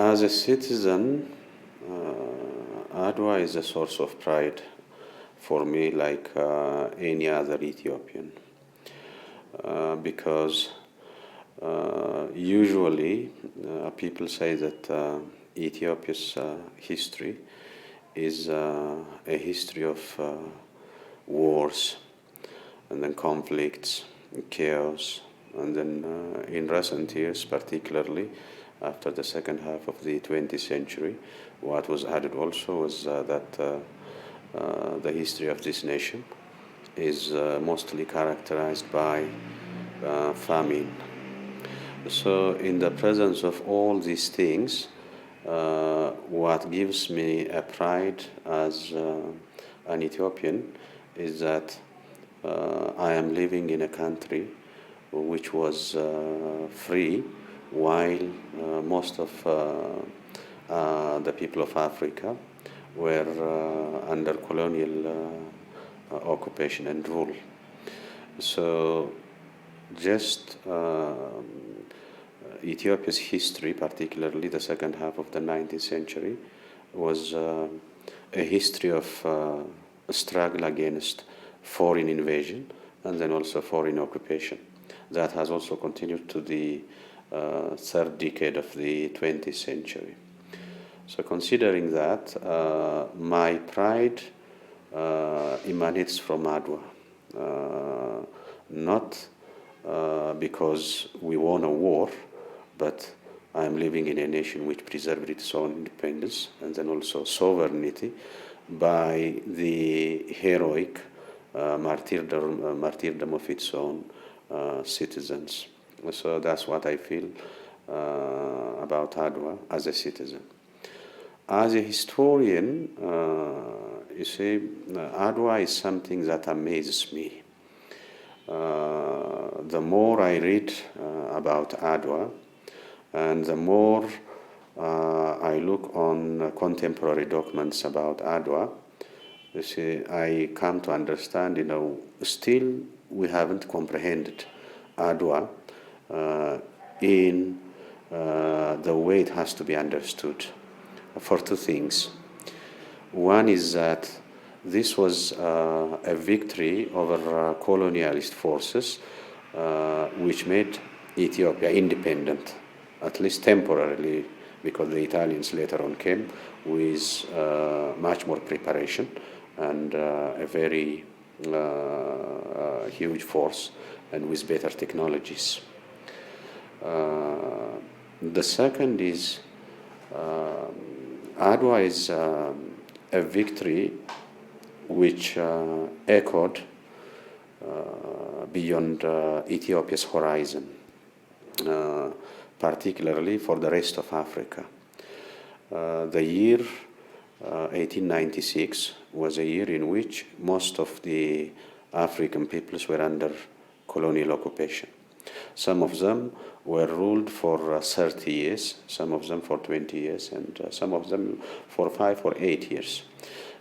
As a citizen, Adwa is a source of pride for me, like any other Ethiopian, because usually people say that Ethiopia's history is a history of wars and then conflicts, chaos, and then in recent years, particularly after the second half of the 20th century, what was added also was that the history of this nation is mostly characterized by famine. So in the presence of all these things, what gives me a pride as an Ethiopian is that I am living in a country which was free, while most of the people of Africa were under colonial occupation and rule. So just Ethiopia's history, particularly the second half of the 19th century, was a history of struggle against foreign invasion and then also foreign occupation. That has also continued to the third decade of the 20th century. So considering that, my pride emanates from Adwa, not because we won a war, but I am living in a nation which preserved its own independence and then also sovereignty by the heroic martyrdom of its own citizens. So that's what I feel about Adwa as a citizen. As a historian, you see, Adwa is something that amazes me. The more I read about Adwa, and the more I look on contemporary documents about Adwa, you see, I come to understand, still we haven't comprehended Adwa in the way it has to be understood, for two things. One is that this was a victory over colonialist forces which made Ethiopia independent, at least temporarily, because the Italians later on came with much more preparation and a very huge force and with better technologies. The second is Adwa is a victory which echoed beyond Ethiopia's horizon, particularly for the rest of Africa. The year 1896 was a year in which most of the African peoples were under colonial occupation. Some of them were ruled for 30 years, some of them for 20 years, and some of them for 5 or 8 years.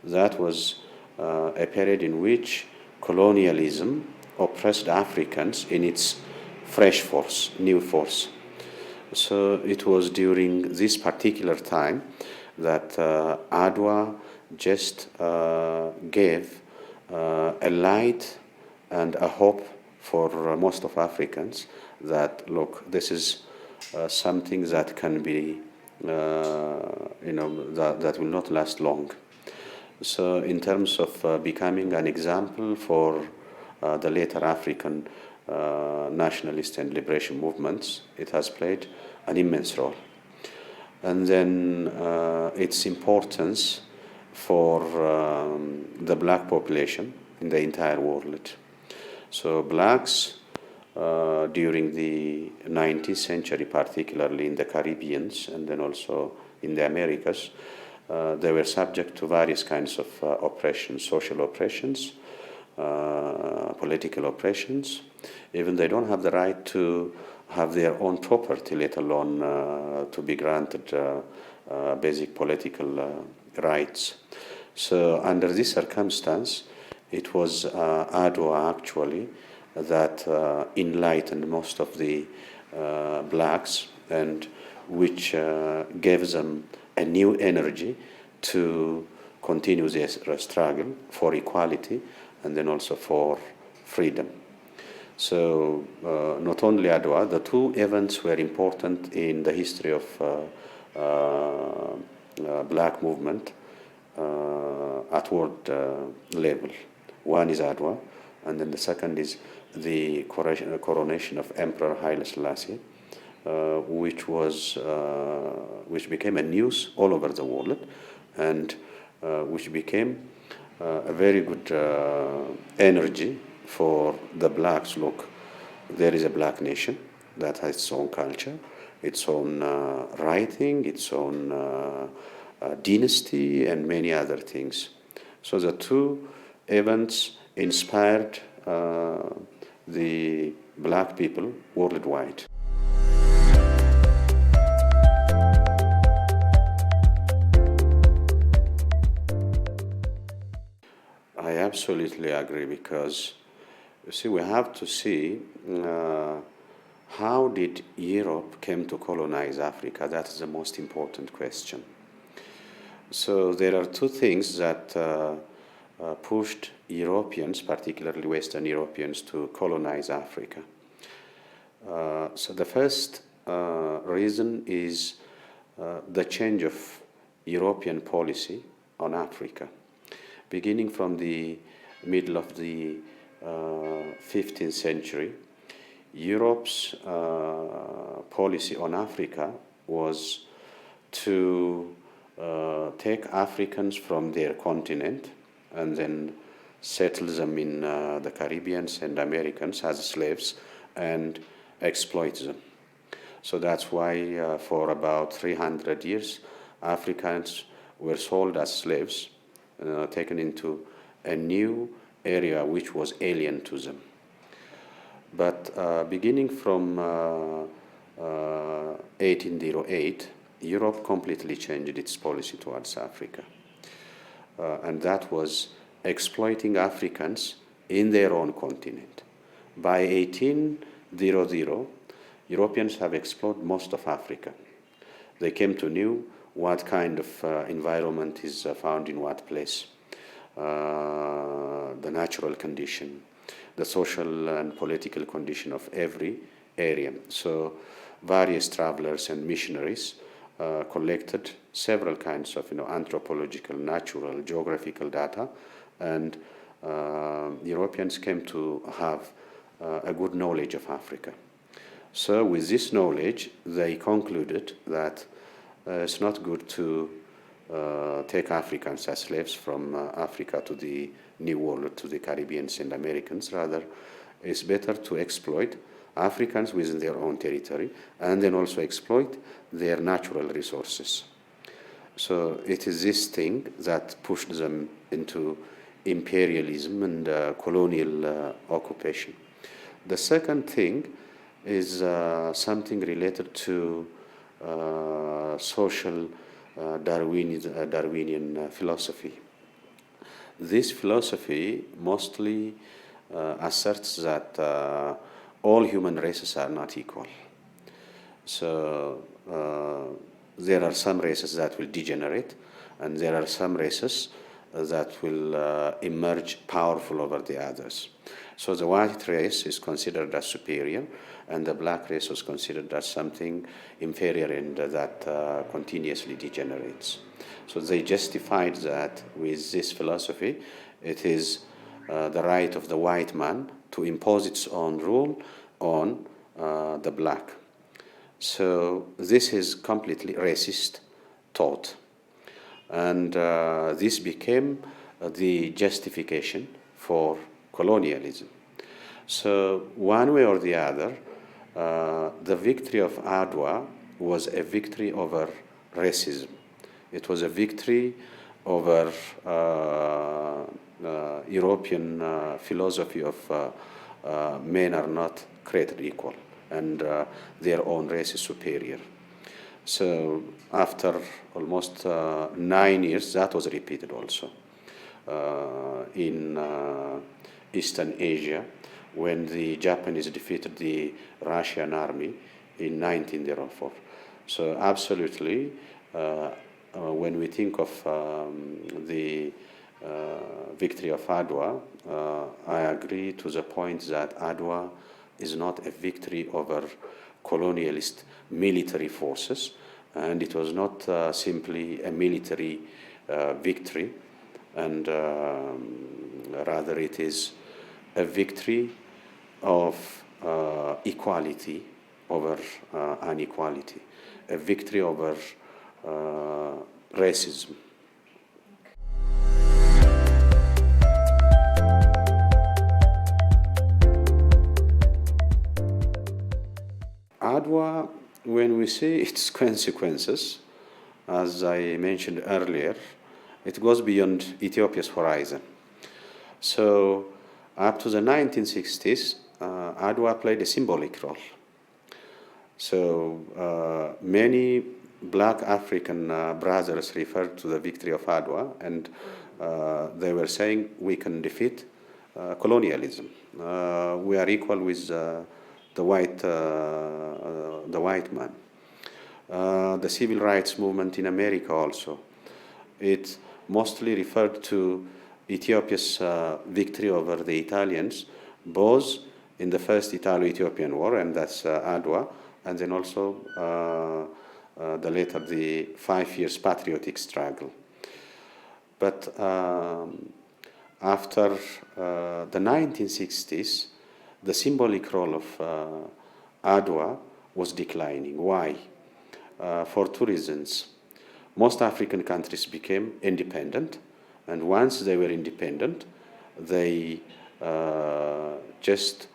That was a period in which colonialism oppressed Africans in its fresh force, new force. So it was during this particular time that Adwa just gave a light and a hope for most of Africans that, look, this is something that can be, that will not last long. So in terms of becoming an example for the later African nationalist and liberation movements, it has played an immense role. And then its importance for the black population in the entire world. So blacks during the 19th century, particularly in the Caribbeans and then also in the Americas, they were subject to various kinds of oppressions, social oppressions, political oppressions. Even they don't have the right to have their own property, let alone to be granted basic political rights. So under this circumstance, it was Adwa actually that enlightened most of the blacks and which gave them a new energy to continue their struggle for equality and then also for freedom. So not only Adwa, the two events were important in the history of black movement at world level. One is Adwa, and then the second is the coronation of Emperor Haile Selassie, which became a news all over the world, and which became a very good energy for the blacks. Look, there is a black nation that has its own culture, its own writing, its own dynasty, and many other things. So the two events inspired the black people worldwide. I absolutely agree, because you see, we have to see how did Europe came to colonize Africa. That is the most important question. So there are two things that pushed Europeans, particularly Western Europeans, to colonize Africa. So the first reason is the change of European policy on Africa. Beginning from the middle of the 15th century, Europe's policy on Africa was to take Africans from their continent and then settle them in the Caribbean and Americans as slaves and exploit them. So that's why for about 300 years, Africans were sold as slaves, taken into a new area which was alien to them. But beginning from 1808, Europe completely changed its policy towards Africa. And that was exploiting Africans in their own continent. By 1800, Europeans have explored most of Africa. They came to know what kind of environment is found in what place, the natural condition, the social and political condition of every area. So various travelers and missionaries collected several kinds of anthropological, natural, geographical data, and Europeans came to have a good knowledge of Africa. So with this knowledge, they concluded that it's not good to take Africans as slaves from Africa to the New World, to the Caribbeans and Americans. Rather, it's better to exploit Africans within their own territory and then also exploit their natural resources. So it is this thing that pushed them into imperialism and colonial occupation. The second thing is something related to social Darwinian philosophy. This philosophy mostly asserts that all human races are not equal. So there are some races that will degenerate, and there are some races that will emerge powerful over the others. So the white race is considered as superior, and the black race was considered as something inferior and that continuously degenerates. So they justified that with this philosophy. It is the right of the white man to impose its own rule on the black. So this is completely racist thought. And this became the justification for colonialism. So one way or the other, the victory of Adwa was a victory over racism. It was a victory over European philosophy of men are not created equal and their own race is superior. So after almost 9 years, that was repeated also in Eastern Asia, when the Japanese defeated the Russian army in 1904. So absolutely, when we think of the victory of Adwa, I agree to the point that Adwa is not a victory over colonialist military forces, and it was not simply a military victory, and rather it is a victory of equality over inequality, a victory over racism. Adwa, when we see its consequences, as I mentioned earlier, it goes beyond Ethiopia's horizon. So up to the 1960s, Adwa played a symbolic role. So many black African brothers referred to the victory of Adwa, and they were saying we can defeat colonialism. We are equal with the white man. The civil rights movement in America also. It mostly referred to Ethiopia's victory over the Italians, both in the first Italo-Ethiopian War, and that's Adwa, and then also the 5 years patriotic struggle. But after the 1960s, the symbolic role of Adwa was declining. Why? For two reasons. Most African countries became independent, and once they were independent, they just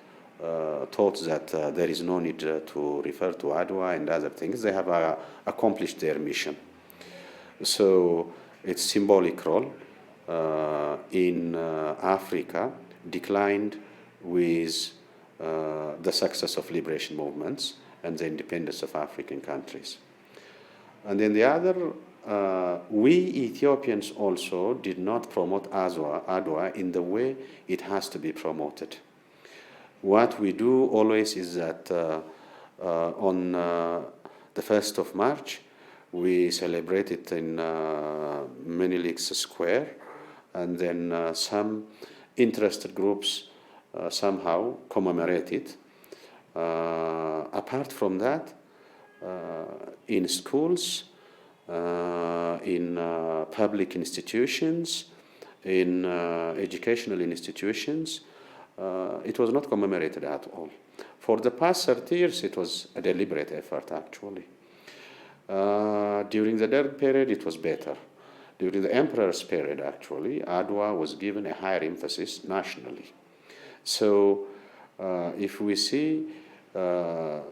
thought that there is no need to refer to Adwa and other things. They have accomplished their mission. So its symbolic role in Africa declined with the success of liberation movements and the independence of African countries. And then the other, we Ethiopians also did not promote Adwa in the way it has to be promoted. What we do always is that on the 1st of March, we celebrate it in Menelik's Square, and then some interested groups somehow commemorate it. Apart from that, in schools, in public institutions, in educational institutions, it was not commemorated at all. For the past 30 years, it was a deliberate effort, actually. During the Derg period, it was better. During the emperor's period, actually, Adwa was given a higher emphasis nationally. So if we see the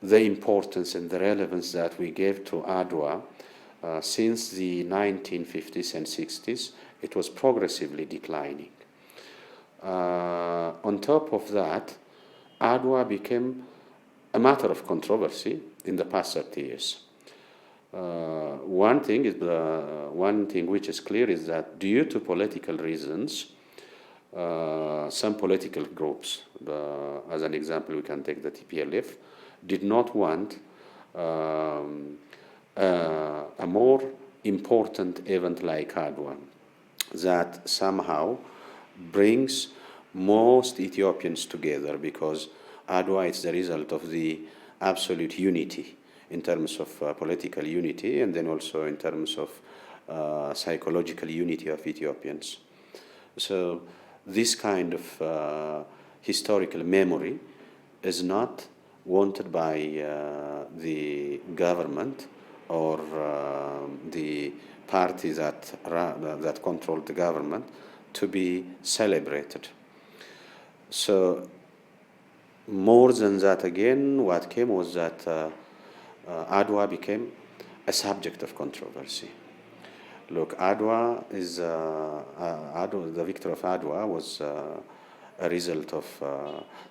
importance and the relevance that we gave to Adwa since the 1950s and 60s, it was progressively declining. On top of that, Adwa became a matter of controversy in the past 30 years. One thing which is clear is that due to political reasons, some political groups, as an example, we can take the TPLF, did not want a more important event like Adwa that somehow brings most Ethiopians together, because Adwa is the result of the absolute unity in terms of political unity, and then also in terms of psychological unity of Ethiopians. So this kind of historical memory is not wanted by the government or the party that controlled the government to be celebrated. So more than that, again, what came was that Adwa became a subject of controversy. Look, Adwa is the victory of Adwa was a result of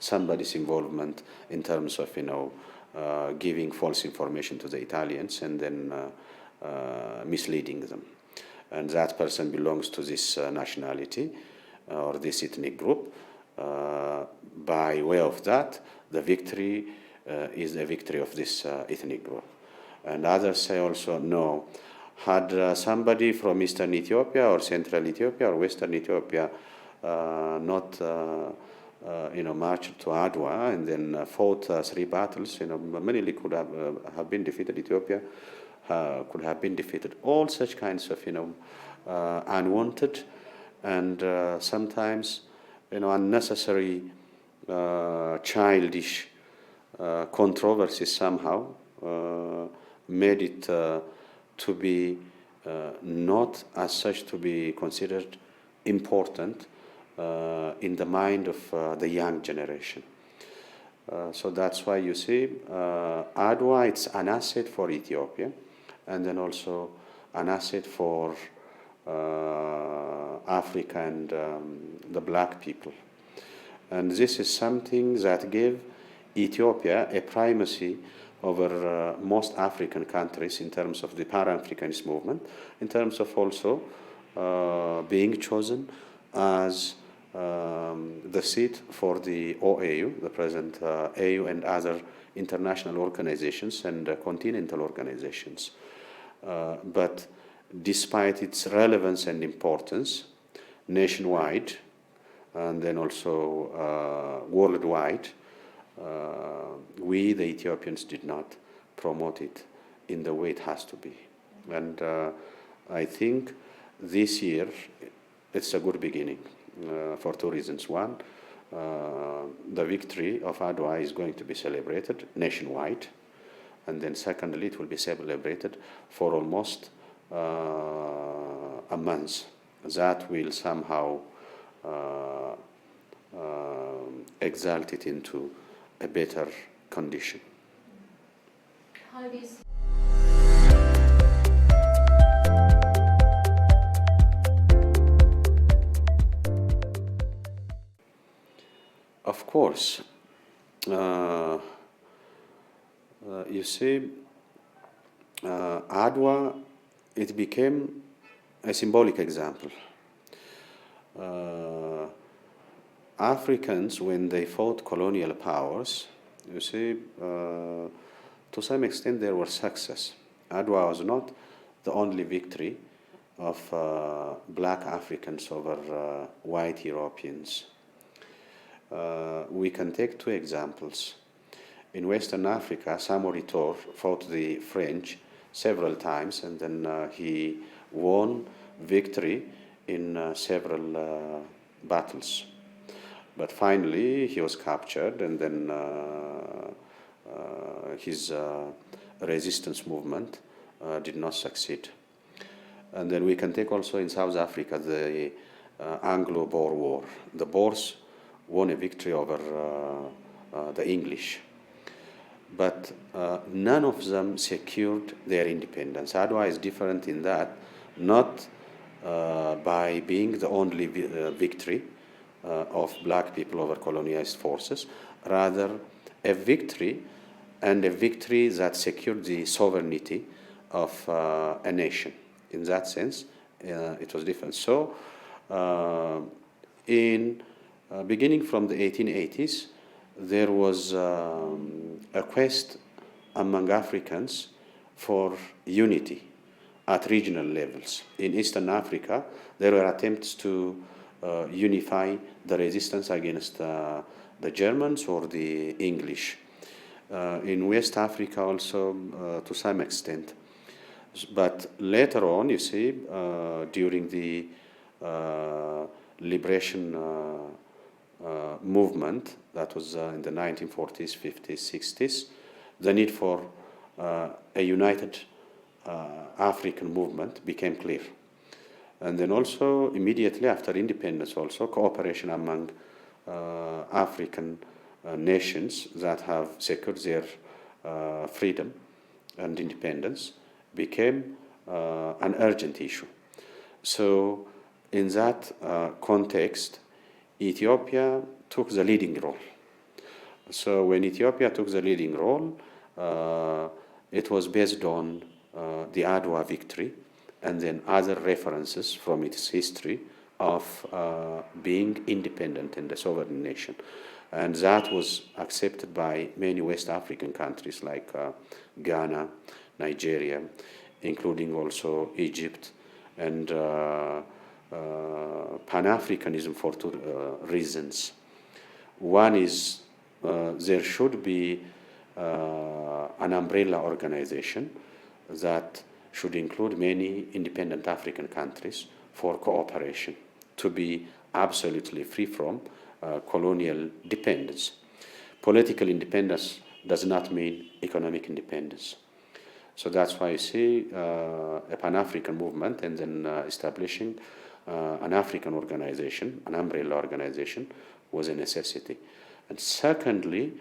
somebody's involvement in terms of giving false information to the Italians and then misleading them, and that person belongs to this nationality or this ethnic group. By way of that, the victory is a victory of this ethnic group. And others say also no. Had somebody from Eastern Ethiopia or Central Ethiopia or Western Ethiopia not marched to Adwa and then fought 3 battles, many could have been defeated. Ethiopia could have been defeated. All such kinds of unwanted and sometimes unnecessary childish controversies somehow made it to be not as such to be considered important in the mind of the young generation. So that's why you see Adwa, it's an asset for Ethiopia and then also an asset for Africa and the black people. And this is something that gave Ethiopia a primacy over most African countries in terms of the Pan-Africanism Movement, in terms of also being chosen as the seat for the OAU, the present AU and other international organizations and continental organizations. But despite its relevance and importance nationwide and then also worldwide, we, the Ethiopians, did not promote it in the way it has to be. And I think this year it's a good beginning for 2 reasons. One, the victory of Adwa is going to be celebrated nationwide. And then secondly, it will be celebrated for almost a month. That will somehow exalt it into a better condition. How do you see? Of course, you see, Adwa, it became a symbolic example. Africans, when they fought colonial powers, you see, to some extent there was success. Adwa was not the only victory of black Africans over white Europeans. We can take 2 examples. In Western Africa, Samori Toure fought the French several times, and then he won victory in several battles. But finally, he was captured, and then his resistance movement did not succeed. And then we can take also in South Africa the Anglo-Boer War. The Boers won a victory over the English. But none of them secured their independence. Adwa is different in that, not by being the only victory of black people over colonized forces, rather a victory, and a victory that secured the sovereignty of a nation. In that sense, it was different. So, beginning from the 1880s, there was a quest among Africans for unity at regional levels. In Eastern Africa, there were attempts to unify the resistance against the Germans or the English. In West Africa also, to some extent. But later on, you see, during the liberation movement, that was in the 1940s, 50s, 60s, the need for a united African movement became clear. And then also, immediately after independence also, cooperation among African nations that have secured their freedom and independence became an urgent issue. So in that context, Ethiopia took the leading role. So when Ethiopia took the leading role, it was based on the Adwa victory and then other references from its history of being independent and a sovereign nation. And that was accepted by many West African countries like Ghana, Nigeria, including also Egypt, and Pan-Africanism for two reasons. One is there should be an umbrella organization that should include many independent African countries for cooperation, to be absolutely free from colonial dependence. Political independence does not mean economic independence. So that's why you see a Pan-African movement and then establishing an African organization, an umbrella organization, was a necessity. And secondly,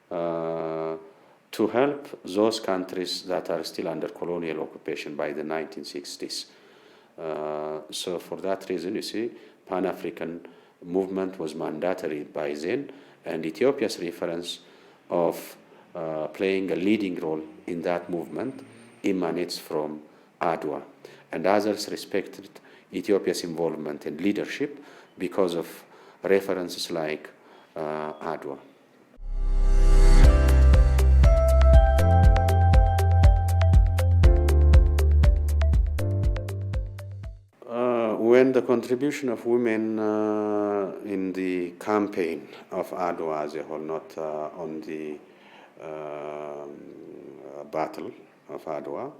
to help those countries that are still under colonial occupation by the 1960s. So for that reason, you see, Pan-African movement was mandatory by then, and Ethiopia's reference of playing a leading role in that movement emanates from Adwa. And others respected Ethiopia's involvement and leadership because of references like Adwa. When the contribution of women in the campaign of Adwa as a whole, not on the battle of Adwa,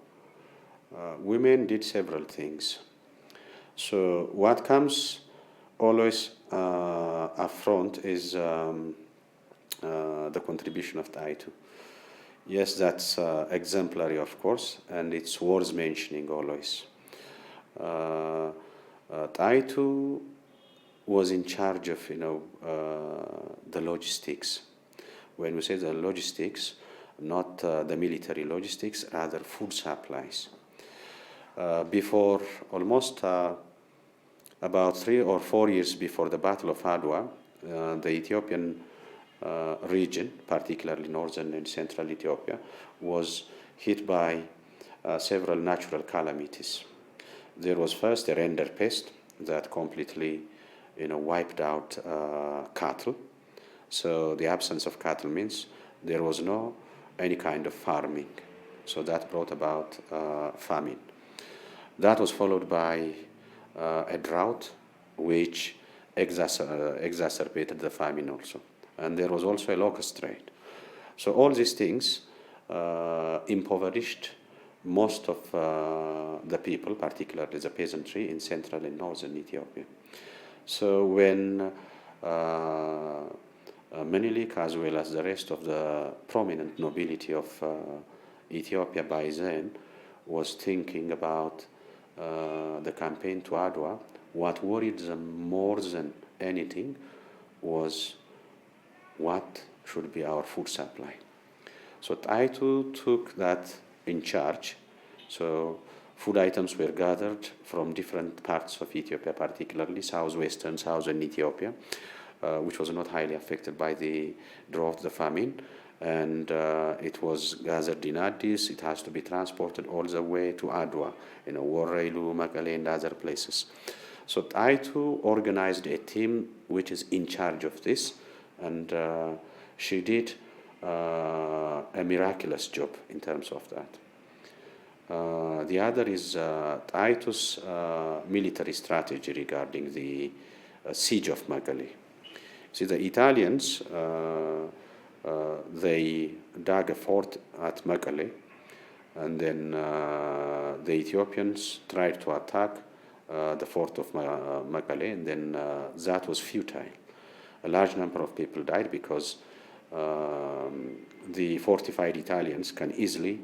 women did several things. So what comes always up front is the contribution of Taitu. Yes, that's exemplary, of course, and it's worth mentioning always. Taitu was in charge of, the logistics. When we say the logistics, not the military logistics, rather food supplies. Before almost about 3 or 4 years before the Battle of Adwa, the Ethiopian region, particularly northern and central Ethiopia, was hit by several natural calamities. There was first a render pest that completely, wiped out cattle. So the absence of cattle means there was no any kind of farming. So that brought about famine. That was followed by a drought, which exacerbated the famine also. And there was also a locust trade. So all these things impoverished most of the people, particularly the peasantry in central and northern Ethiopia. So when Menelik, as well as the rest of the prominent nobility of Ethiopia by then, was thinking about the campaign to Adwa, what worried them more than anything was what should be our food supply. So Taitu took that in charge. So food items were gathered from different parts of Ethiopia, particularly southern Ethiopia, which was not highly affected by the drought, the famine. And it was gathered in Addis. It has to be transported all the way to Adwa, Warrailu, Makale, and other places. So Taitu organized a team which is in charge of this, and she did a miraculous job in terms of that. The other is Taitu's military strategy regarding the siege of Makale. See, the Italians, they dug a fort at Makale, and then the Ethiopians tried to attack the fort of Makale, and then that was futile. A large number of people died because the fortified Italians can easily,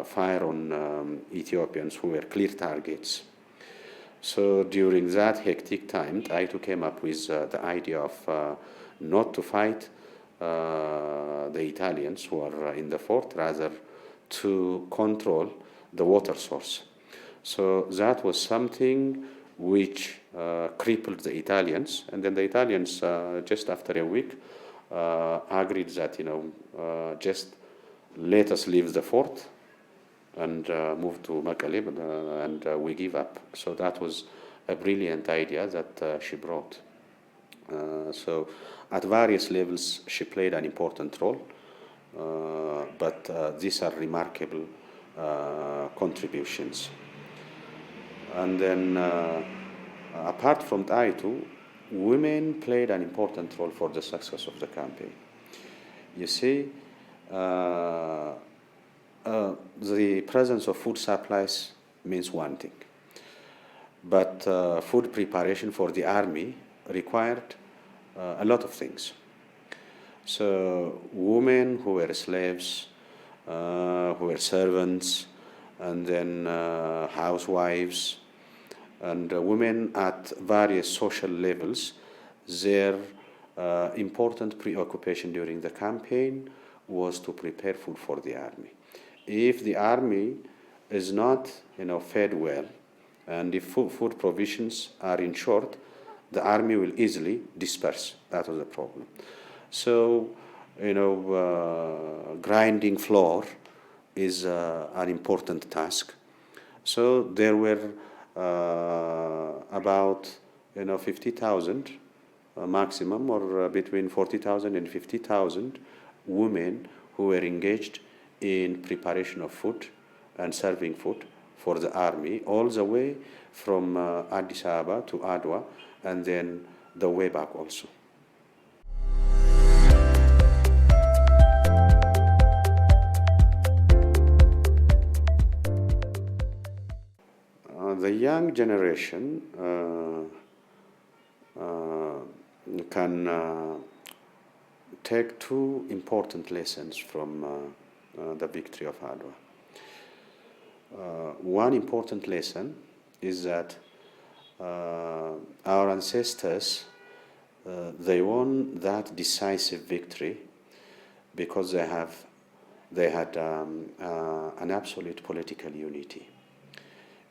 fire on Ethiopians who were clear targets. So during that hectic time, Taitu came up with the idea of not to fight the Italians who are in the fort, rather to control the water source. So that was something which crippled the Italians, and then the Italians, just after a week, agreed that, just let us leave the fort and move to Makale, and we give up. So that was a brilliant idea that she brought. So at various levels, she played an important role. but these are remarkable contributions. And then, apart from Taitu, women played an important role for the success of the campaign. You see, the presence of food supplies means one thing, but food preparation for the army required a lot of things. So women who were slaves, who were servants, and then housewives, and women at various social levels, their important preoccupation during the campaign was to prepare food for the army. If the army is not, fed well, and if food provisions are in short, the army will easily disperse. That was the problem. So, grinding flour is an important task. So there were about 50,000 maximum, or between 40,000 and 50,000 women who were engaged in preparation of food and serving food for the army, all the way from Addis Ababa to Adwa, and then the way back also. The young generation can take two important lessons from the victory of Adwa. One important lesson is that our ancestors, they won that decisive victory because they had an absolute political unity.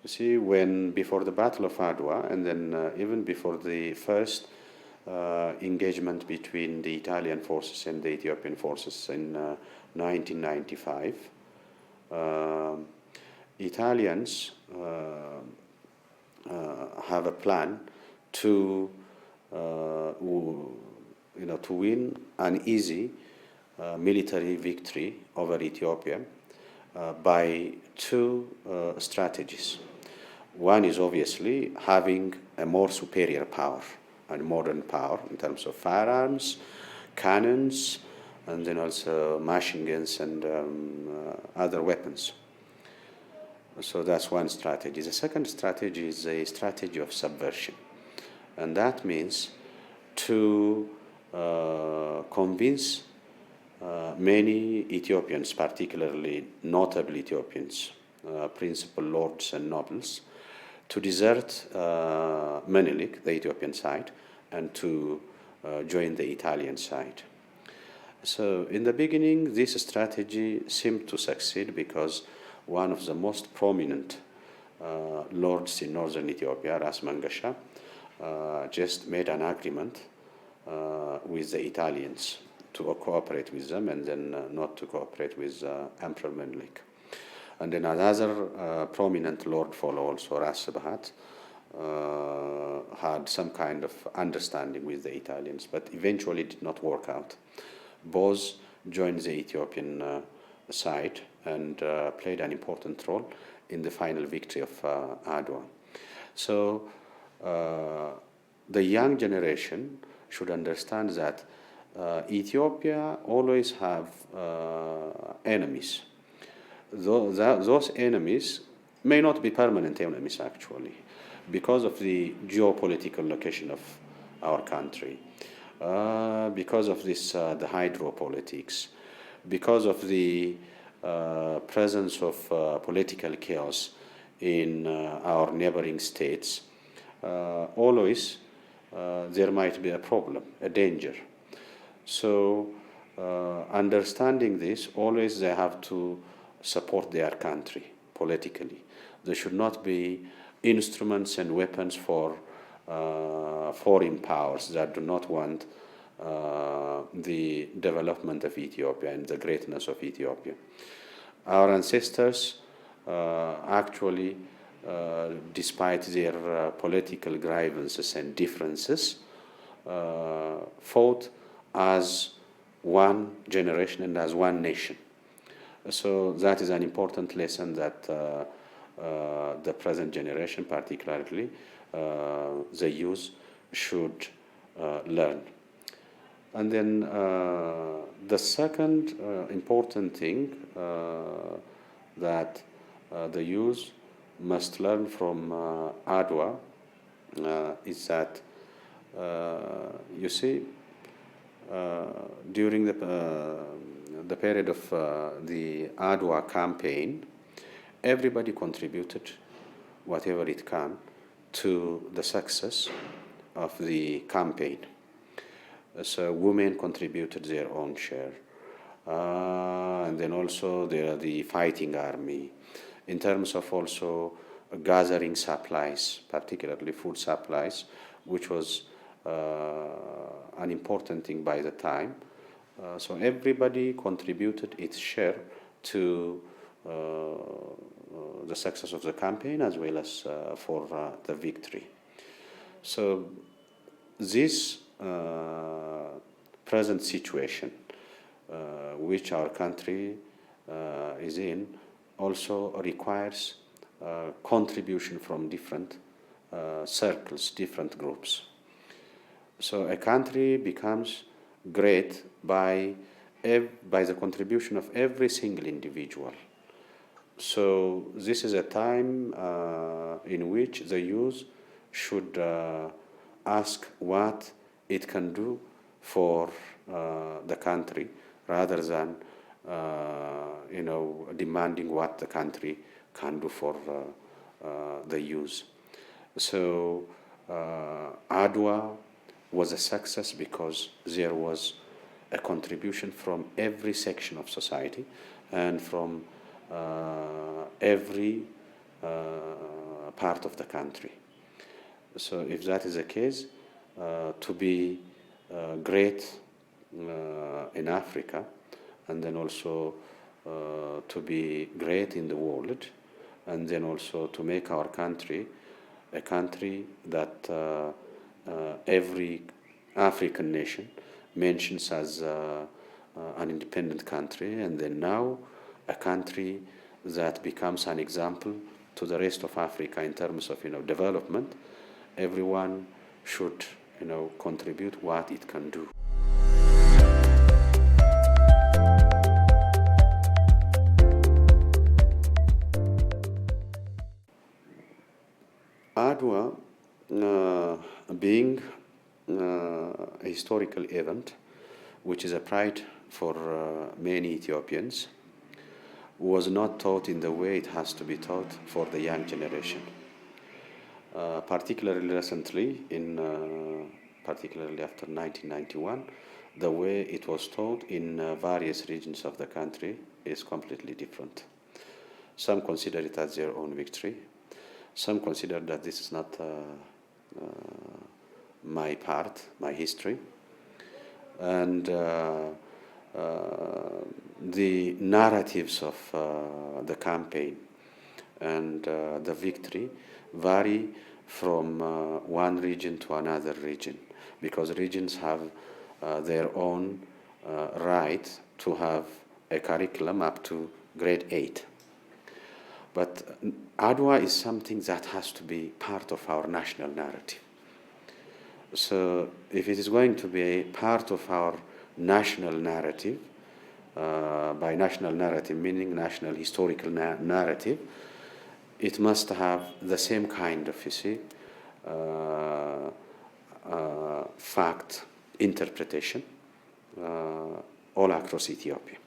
You see, when before the Battle of Adwa, and then even before the first engagement between the Italian forces and the Ethiopian forces in 1995, Italians have a plan to win an easy military victory over Ethiopia by two strategies. One is obviously having a more superior power and modern power in terms of firearms, cannons, and then also machine guns and other weapons. So that's one strategy. The second strategy is a strategy of subversion. And that means to convince many Ethiopians, particularly notable Ethiopians, principal lords and nobles, to desert Menelik, the Ethiopian side, and to join the Italian side. So in the beginning, this strategy seemed to succeed because one of the most prominent lords in northern Ethiopia, Ras Mangasha, just made an agreement with the Italians to cooperate with them and then not to cooperate with Emperor Menelik. And then another prominent lord follow, also Ras Sabahat, had some kind of understanding with the Italians, but eventually it did not work out. Both joined the Ethiopian side and played an important role in the final victory of Adwa. So the young generation should understand that Ethiopia always have enemies. Those enemies may not be permanent enemies actually, because of the geopolitical location of our country, because of this the hydropolitics, because of the presence of political chaos in our neighboring states. Always there might be a problem, a danger. So understanding this, always they have to support their country politically. There should not be instruments and weapons for foreign powers that do not want the development of Ethiopia and the greatness of Ethiopia. Our ancestors actually, despite their political grievances and differences, fought as one generation and as one nation. So that is an important lesson that the present generation, particularly the youth, should learn. And then the second important thing that the youth must learn from Adwa is that, you see, during the period of the Adwa campaign, everybody contributed whatever it can to the success of the campaign. So women contributed their own share. And then also there are the fighting army, in terms of also gathering supplies, particularly food supplies, which was an important thing by the time. So everybody contributed its share to the success of the campaign as well as for the victory. So this present situation which our country is in also requires contribution from different circles, different groups. So a country becomes great by the contribution of every single individual. So this is a time in which the youth should ask what it can do for the country, rather than demanding what the country can do for the youth. So Adwa was a success because there was a contribution from every section of society and from every part of the country. So if that is the case, to be great in Africa, and then also to be great in the world, and then also to make our country a country that every African nation mentions as an independent country, and then now a country that becomes an example to the rest of Africa in terms of development. Everyone should contribute what it can do. Adwa, being a historical event, which is a pride for many Ethiopians, was not taught in the way it has to be taught for the young generation. Particularly recently, particularly after 1991, the way it was taught in various regions of the country is completely different. Some consider it as their own victory. Some consider that this is not my part, my history. And the narratives of the campaign and the victory vary from one region to another region, because regions have their own right to have a curriculum up to grade 8. But Adwa is something that has to be part of our national narrative. So if it is going to be a part of our national narrative, by national narrative meaning national historical narrative, it must have the same kind of, fact interpretation all across Ethiopia.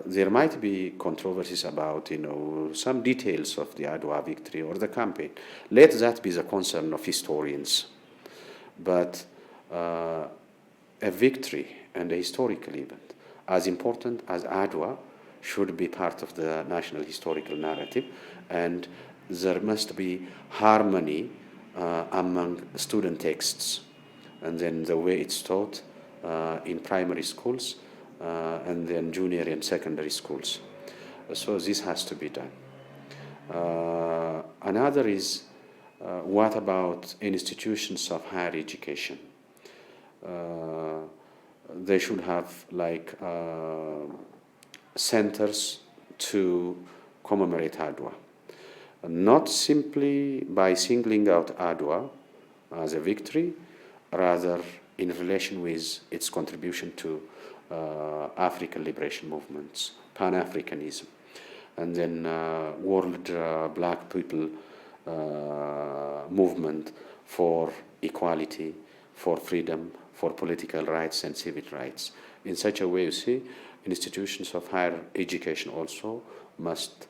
There might be controversies about, some details of the Adwa victory or the campaign. Let that be the concern of historians. But a victory and a historical event, as important as Adwa, should be part of the national historical narrative, and there must be harmony among student texts, and then the way it's taught in primary schools and then junior and secondary schools. So this has to be done. Another is, what about institutions of higher education? they should have like centers to commemorate Adwa. Not simply by singling out Adwa as a victory, rather in relation with its contribution to African liberation movements, Pan-Africanism, and then World Black People movement for equality, for freedom, for political rights and civil rights. In such a way, you see, institutions of higher education also must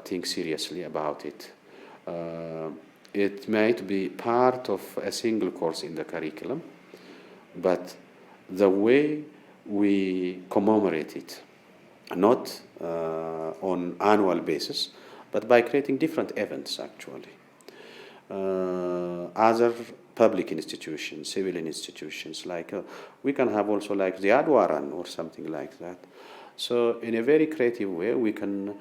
think seriously about it. It might be part of a single course in the curriculum, but the way we commemorate it, not on annual basis, but by creating different events actually. Other public institutions, civil institutions, like we can have also like the Adwa Run or something like that. So in a very creative way, we can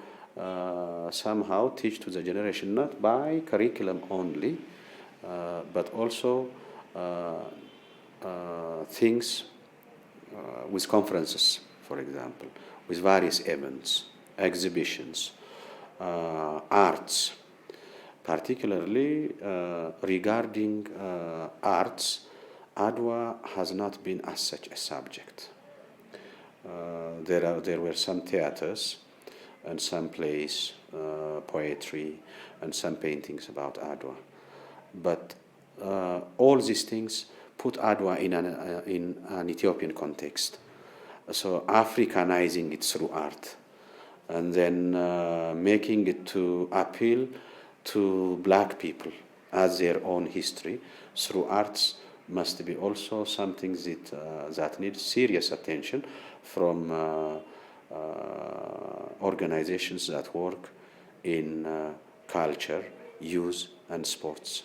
somehow teach to the generation, not by curriculum only, but also things with conferences, for example, with various events, exhibitions, arts. Particularly regarding arts, Adwa has not been as such a subject. There were some theaters and some plays, poetry, and some paintings about Adwa. But all these things put Adwa in an Ethiopian context. So Africanizing it through art, and then making it to appeal to black people as their own history through arts must be also something that needs serious attention from organizations that work in culture, youth, and sports.